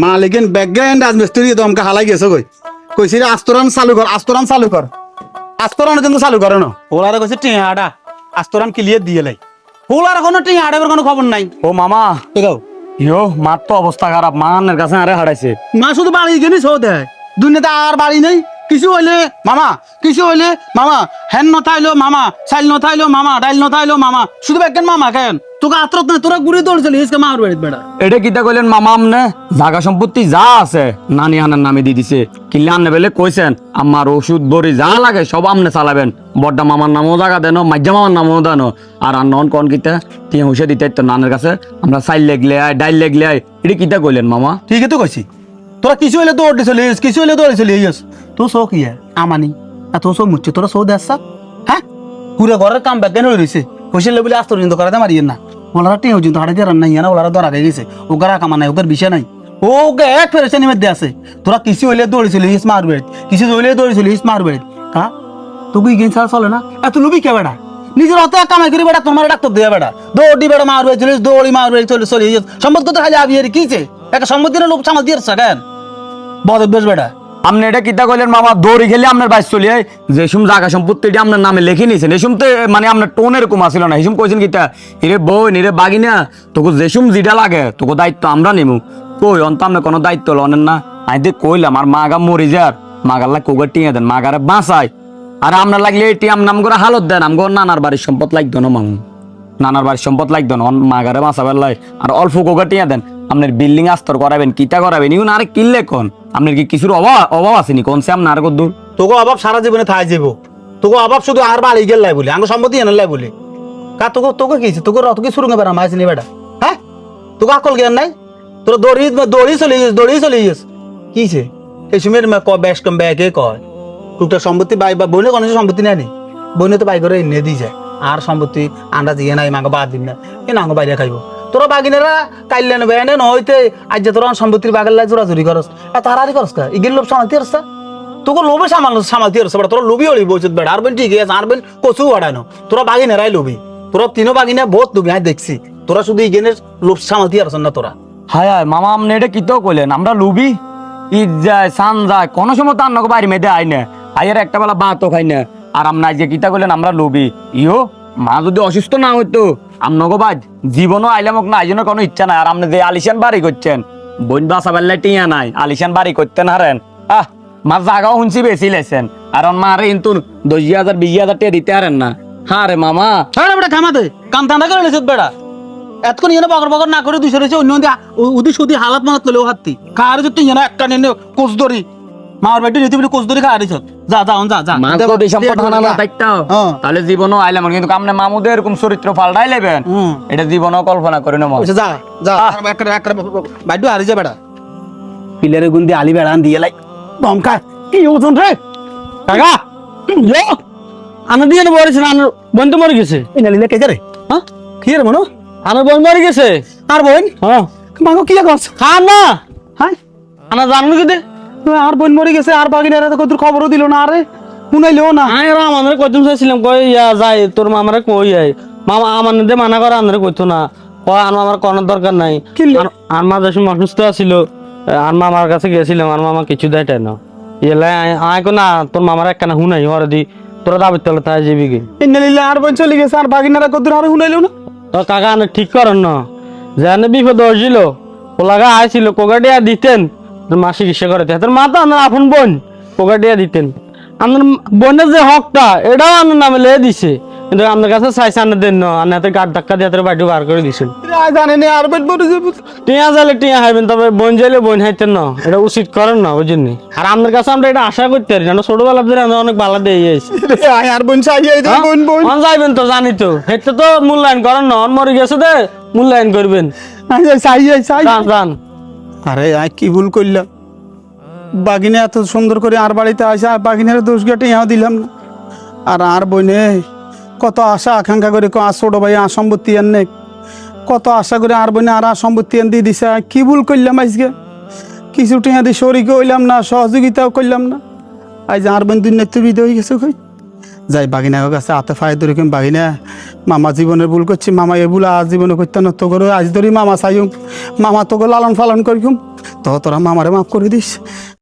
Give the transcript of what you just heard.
মালিকেন background রাজমিস্ত্রি দমকে হালাই গেছে কইছি রে আস্তরান চালু কর আস্তরান কিন্তু চালু করে না ওলারে কইছে টিয়াডা আস্তরান ক্লিয়ার দিয়ে লাই ওলার কোনো টিয়াডার কোনো খবর নাই। ও মামা দেখাও ইয়ো মার তো অবস্থা খারাপ, মানের কাছে আরে হারাইছে। মা শুধু বাড়ি গেলি সৌ দেয় দুনিয়াতে আর বাড়ি নেই। কিছু হইলে মামা হেন নথাইলো মামা, চাইল নথাইলো মামা, ডাইল নথাইলো মামা, শুধু একজন মামা কেন তোকে আত্রত না তোরা ঘুরে দৌড়ছিল ইসকে মার বাড়িত বেড়া। এটা কিতা কইলেন মামা? আমনে জায়গা সম্পত্তি যা আছে নানি আনার নামে দিয়ে দিছে, কিল্লে আনলে বেলে কইছেন আমার ওষুধ বড়ি যা লাগে সব আমনে চালাবেন, বড়টা মামার নামও জায়গা দেন, মাজ্জা মামার নামও দেন, আর নন কন কিতা টিয়া হুসে দিতে তো নানের কাছে আমরা চাইল লেগলে আয় ডাইল লেগলে আয়। এটা কিতা কইলেন মামা? ঠিকই তো কইছি তোরা কিছু হইলে দৌড় দিছিলিস, কিছু হইলে দৌড়িছিলিস তো শোক ইয়ে আমানি আর তোর সব মুচ্ছে তোরা সৌ দেশ হ্যাঁ পুরো ঘরের কাম ব্যাজ্ঞান হয়ে রয়েছে হইসেলে বলে আস্তর কিন্তু করাতে মারিয়েন না। ওলারা টিয়া কিন্তু হাড়ে দিয়ে রান্না না ওলারা ধরা গেছে ওকে কামা নাই ওকে বিষয় নাই ওকে এক ফেরেছে মধ্যে আছে। তোরা কিছু হইলে দৌড়িছিলিস মার বেড়ে, কিছু হইলে দৌড়িছিলিস মার বেড়ে কা তোকে গেম ছাড়া চলে না এত লুবি কে বেড়া নিজের অত কামাই করি বেড়া তোমার ডাক্তার দিয়ে বেড়া দৌড়ি বেড়া মার বেড়ে চলিস দৌড়ি মার বেড়ে চলে চলে সম্পদ তো খালি আবি কিছে একটা সম্পত্তির লোক সামাল দিয়ে কেন বদ বেশ বেড়া। আপনি এটা কিতা কইলেন মামা? দৌড়ি খেলে আপনার বাইশ চলিয়ে যেসম জায়গা সম্পত্তিটি আপনার নামে লিখে নিয়েছেন এসম তো মানে আপনার টোন এরকম আসিল না, এসম কইছেন কিতা হিরে বই নিরে বাগিনা তোকে যেসম যেটা লাগে তোকে দায়িত্ব আমরা নিমু কই অন্ত আপনি কোনো দায়িত্ব লনেন না। আমি তো কইলাম আর মাগা মরি যার মাগার লাগ কোকে টিয়া দেন মাগারে বাঁচাই, আর আপনার লাগলে এটি নাম করে হালত দেন আমগো নানার বাড়ির সম্পদ লাগতো না মামু, নানার বাড়ির সম্পদ লাগতো না মাগারে বাঁচাবার লাই, আর অল্প কোকে টিয়া দেন আপনার বিল্ডিং আস্তর করাবেন কিতা করাবেন ইউন আরে কিনলে কোন আপনার কি কিছুর অভাব আসেনি কোন সে আপনার কদ্দুর তোকে অভাব সারা জীবনে থাই যাব তোকে অভাব শুধু আর বাড়ি গেল লাই বলে আঙ্গ সম্পত্তি এনে লাই বলে কা তোকে তোকে কি তোকে রত কি শুরু বেড়া মাইছে নি বেটা হ্যাঁ তোকে আকল জ্ঞান নাই তোর দৌড়ি চলে গেছ কিছে এই সময় বেশ কম ব্যাগে কয় টুকটাক সম্পত্তি বাই বা বইনে কোনো সম্পত্তি নেই বইনে তো বাই করে এনে দিয়ে যায় আর সম্পত্তি আন্দাজ ইয়ে নাই মাঙ্গ বাদ দিন না এ নাঙ্গ বাইরে খাইব তোরা বাগিনেরা কাইলে নেবে এনে নহইতে আজ যে তোরা সম্পত্তির বাগের লাই জোরাজুরি করস তাড়াতাড়ি করস কা ইগের লোভ সামালতি আসছে তোকে লোভে সামালতি আসছে বেটা তোরা লোভি হলি বলছিস বেটা আর বেন ঠিক আছে আর বেন কচু বাড়ানো তোরা বাগিনেরাই লোভি তোরা তিনও বাগিনে বহুত লোভি আমি দেখছি তোরা শুধু ইগেনের লোভ সামালতি আসছেন না তোরা। হায় হায় মামা আপনি এটা কিতো কইলেন আমরা লুবি ঈদ যায় সান যায় কোনো সময় তো আন্নাকে বাড়ি মেয়েদের আই না আইয়ের একটা বেলা ভাতও খাই না, আর আমরা যে কিতা কইলেন আমরা লুবি ইও মা যদি অসুস্থ না হইতো আমনগো বাদ জীবনও আইলাম না আইজনের কোনো ইচ্ছা নাই, আর আপনি যে আলিশান বাড়ি করছেন বইন বাসা বেলায় টিয়া নাই আলিশান বাড়ি করতেন হারেন মা জাগাও শুনছি বেশি লেছেন আর মারে কিন্তু 10,000 20,000 টাকা দিতে হারেন না। হ্যাঁ রে মামা হ্যাঁ বেটা খামাতে কাম ঠান্ডা করে লেছিস বেটা এতক্ষণ ইয়ে বকর বকর না করে দুইশো রয়েছে অন্য উদি সুদি হালাত মানত করলেও হাতি খাওয়ার যদি ইয়ে একটা নিয়ে কোচ ধরি মার বেটি রীতি বলে কোচ ধরি খাওয়া দিছ যা যা যা যা মা তো এই সম্পদ হানা না দেখতাও তাহলে জীবনও আইলাম কিন্তু আপনি মামুদের এরকম চরিত্র পাল্টাই লেবেন এটা জীবনও কল্পনা করে না মা। যা যা একটা বাইডু হারি যা বেটা পিলারে গুন দিয়ে আলি বেড়া দিয়ে লাই দমকা কি ওজন রে কাকা যো আনা দিয়ে বলেছে না আনার বোন তো মরে গেছে এই নালিলে কে রে হ্যাঁ কি রে মনো আনার বোন মরে গেছে আর বোন হ্যাঁ মাগো কি করছ খান না হ্যাঁ আনা জানো কি দে আর বোন মরে গেছে আর বাগিনারা তো কত খবরও দিল না আরে শুনাইলেও না আয় রা আমাদের কইতুম চাইছিলাম কই ইয়া যায় তোর মামারে কই আই মামা আমাদের দে মানা করে আনরে কইতো না কই আর আমার কোনো দরকার নাই আর মা যখন অসুস্থ ছিল আর মামার কাছে গেছিলাম আর মামা কিছু দেয় না ইয়েলা আয় কো না তোর মামার একখানা হুনাই ওরে দি তোরা দাবি তলে তাই যাবি কি ইন্নালিল্লা আর বোন চলে গেছে আর বাগিনারা কত আর শুনাইলেও না তো কাকা আনে ঠিক করেন না জানে বিপদ হয়েছিল ওলাগা আইছিল কোকাটিয়া দিতেন তোর মা চিকিৎসা করে তোর মা তো আপনার আপন বোন কোকাটিয়া দিতেন আপনার বোনের যে হকটা এটাও আপনার নামে লেগে দিছে কিন্তু আপনার কাছে চাইছে আনে দেন না আনে হাতে গাড় ধাক্কা দিয়ে হাতের বাড়ি বার করে দিছেন জানে না আর বোন মরে যাবে টিয়া যাইলে টিয়া হাইবেন তবে বোন যাইলে বোন হাইতেন না এটা উচিত করেন না ওই জন্য আর আপনার কাছে আমরা এটা আশা করতে পারি না ছোটবেলা ধরে আমরা অনেক ভালো দিয়ে আইছি আর বোন চাই বোন বোন যাইবেন তো জানি তো এটা তো মূল্যায়ন করেন না মরে গেছে দে মূল্যায়ন করবেন জান আরে আই কি ভুল করলাম বাগিনে এত সুন্দর করে আর বাড়িতে আসে আর বাগিনের দোষ গেটে ইহাও দিলাম না আর বইনে কত আশা আকাঙ্ক্ষা করে আর ছোট ভাই আর সম্পত্তি আনে কত আশা করে আর বইনে আর সম্পত্তি আন দিয়ে দিছে কি ভুল করলাম আজকে কিছু টিয়া দিয়ে শরীরকে হইলাম না সহযোগিতাও করলাম না আজ আর বোন দুই নেতৃত্ব হয়ে গেছে কই যাই বাগিনার কাছে হাতে ফায়ে ধরে কিম বাগিনা মামা জীবনের ভুল করছি মামা এ ভুল আজ জীবনে করতে না তো করে আজ ধরি মামা চাইম মামা তোকে লালন পালন করিম তো তোরা মামারে মাফ করে দিস